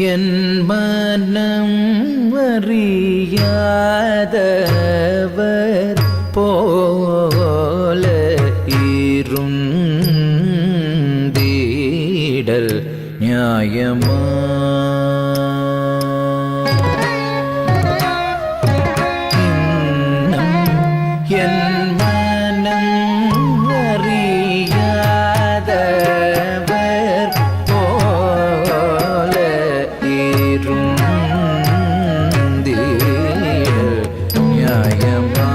என் மனம் அறியாதவர் போல இருந்தீடல் நியாயமா? என் மனம் அறியாதவர் போல இருந்தீடல் நியாயமா?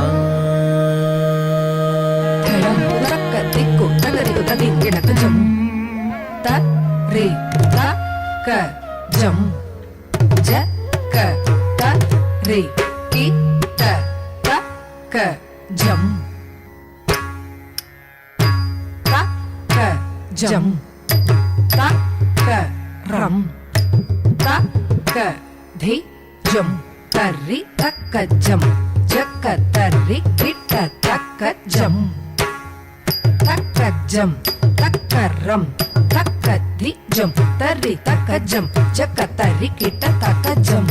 Jam ta ka ram ta ka dhi jam tari taka jam jaka tari kita taka jam taka jam taka ram taka dhi jam tari taka jam jaka tari kita taka jam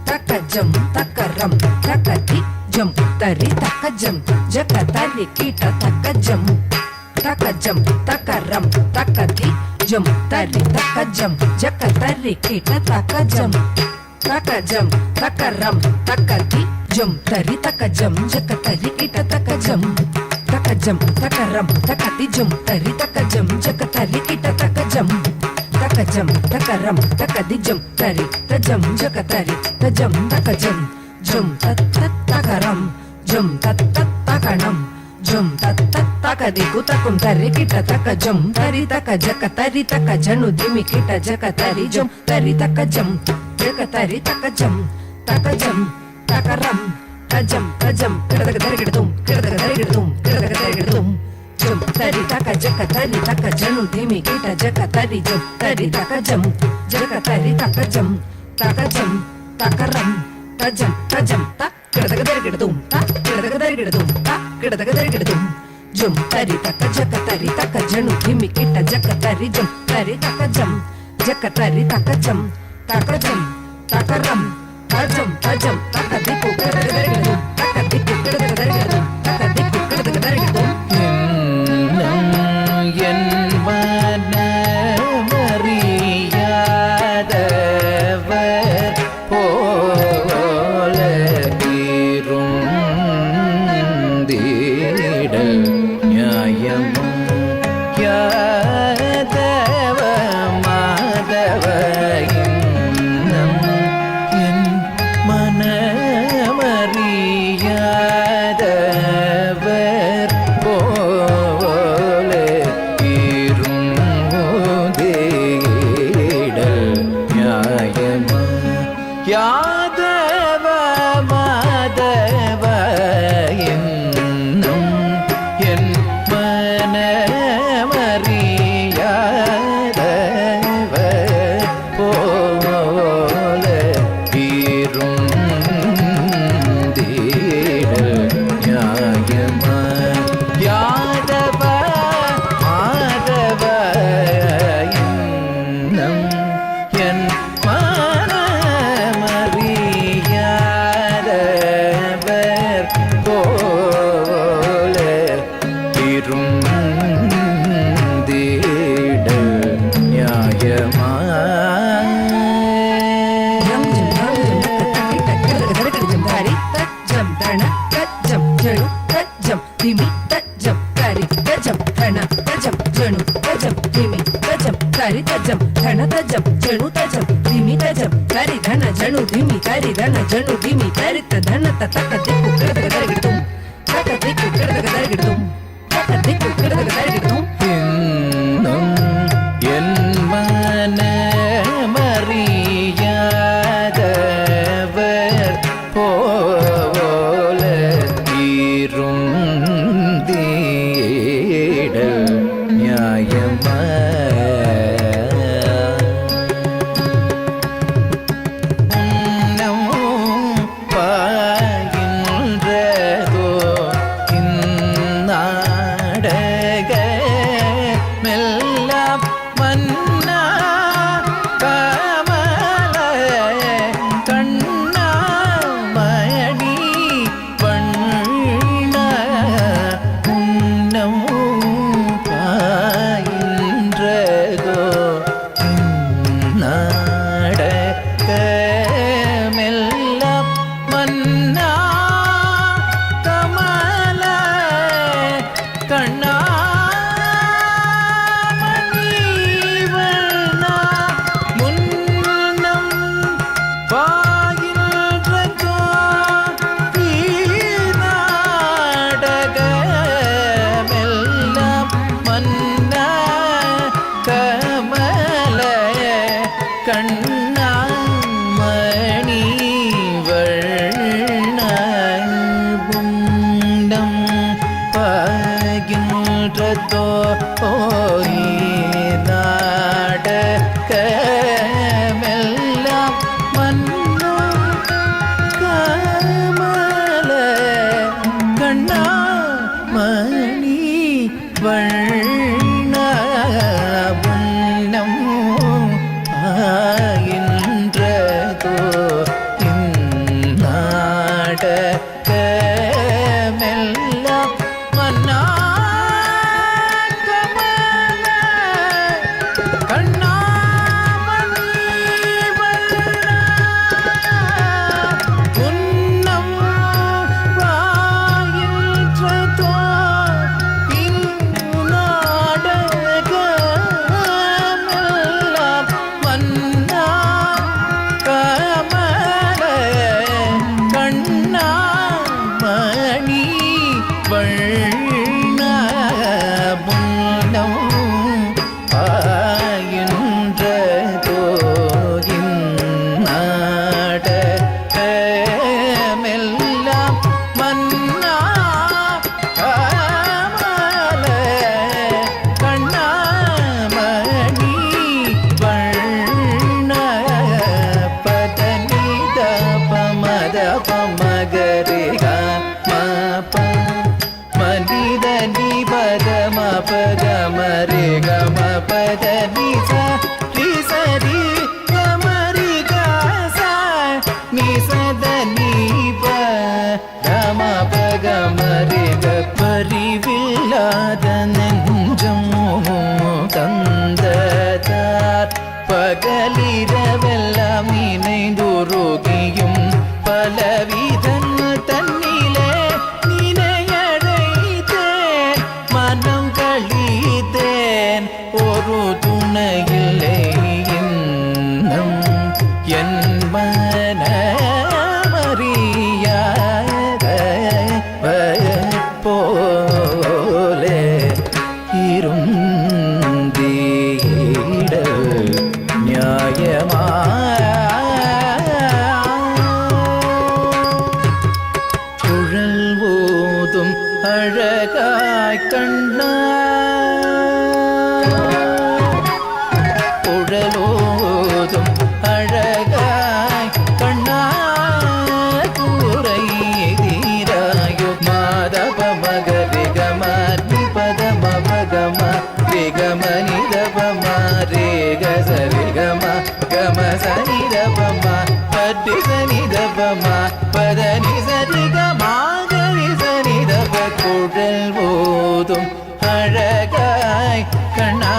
taka jam taka ram taka dhi jam tari taka jam jaka tari kita taka jam taka jam taka ram taka dhi jam tari taka jam jaka tari kita taka jam taka jam taka ram taka dhi jam tari taka jam jaka tari kita taka jam taka jam taka ram taka dhi jam tari taka jam jaka tari kita taka jam taka jam taka ram taka dhi jam tari ta jam jaka tari ta jam taka jam jam tat tat taka ram jam tat tat taka nam jam tat tat taka diku takum tari kita taka jam tari taka jaka tari taka janu dimi kita jaka tari jam tari taka jam jaka tari taka jam taka jam taka ram tajam tajam kita taka tari kita tum kita taka tari kita tum kita taka tari kita tum jam tari taka jaka tari taka janu dimi kita jaka tari jam tari taka jam jaka tari taka jam taka jam taka ram tajam tajam tak kita taka tari kita tum tak kita taka tari kita tum tak kita taka tari kita tum jam tari taka jaka tari taka janu dimi kita jaka tari jam tari taka jam jaka tari taka jam taka jam taka ram tajam tajam taka diku kita taka tari kita tum taka diku kita taka tari kita tum taka diku kita taka tari kita tum என் மனமறியாதவர் போல இருந்தீடல் நியாயமா? யாதவ மாதவ இன்னம் என் மனமறியாதவர் போல இருந்தீடல் நியாயமா? யாதவ மாதவ இன்னும் என் மனமறியாதவர் போல இருந்தீடல் நியாயமா? யாதவ மாதவ இன்னும் என் மனமறியாதவர் போல இருந்தீடல் நியாயமா? tari tajam dhana tajam janu tajam dhimi tajam tari dhana janu dhimi tari dhana janu dhimi tari ta dhana ta taka diku kada kada dari gidum taka diku kada kada dari gidum taka diku kada kada dari gidum இன்னும் என் மனமறியாதவர் போல இருந்தீடல் நியாயமா? பாகின்றதோ இந்நாடக நாடகமெல்லாம் மன்னா கமல கண்ணா மணிவண்ணா முன்னம் பாயின்றதோ நாடகமெல்லாம் மன்னா கமல கண்ணா மணிவண்ணம் பாகின்றதோ நாடகமெல்லாம் மன்னா கமல கண்ணா மணி வண்ணம் ஆகின்றதோ இந்நாடகமெல்லாம் மன்னா கமல கண்ணா உன்னம் வாயின்றதோ இந்நாடகமெல்லாம் மன்னா கமல கண்ணா மணி வண்ணம் ஆயின்றதோ இந்நாடகமெல்லாம் மன்னா கமல கண்ணா மணி வண்ண பதனித பமத பமகரி மப மனித நிபத மபத மரி கம பத நிச ரிசரி கமரி கச நிசத நிப கம பகமரி பரிவில்லாத நெஞ்சம் தந்ததார் பகலிரவெல்லாம் நினைந்துருகியும் பலவிதன் தன்னிலே நினையழைத்தேன் மனம் கழித்தேன் ஒரு துணையில்லை இன்னும் என் மனமறியாத போலே இருந்தீட நியாயமா குழல் ஓதும் அழகாய் கண்ணா குழலோதும் அழகாய் கண்ணா கூரை தீராயு மாதவ மகரி கம நிபத மபகம ரிகம நிதபம ரேக சரிகம கம சனிதபம பட்டி சனிதபம பதனி சரிகம கரி சனிதப குழல் ஓதும் அழகாய் கண்ணா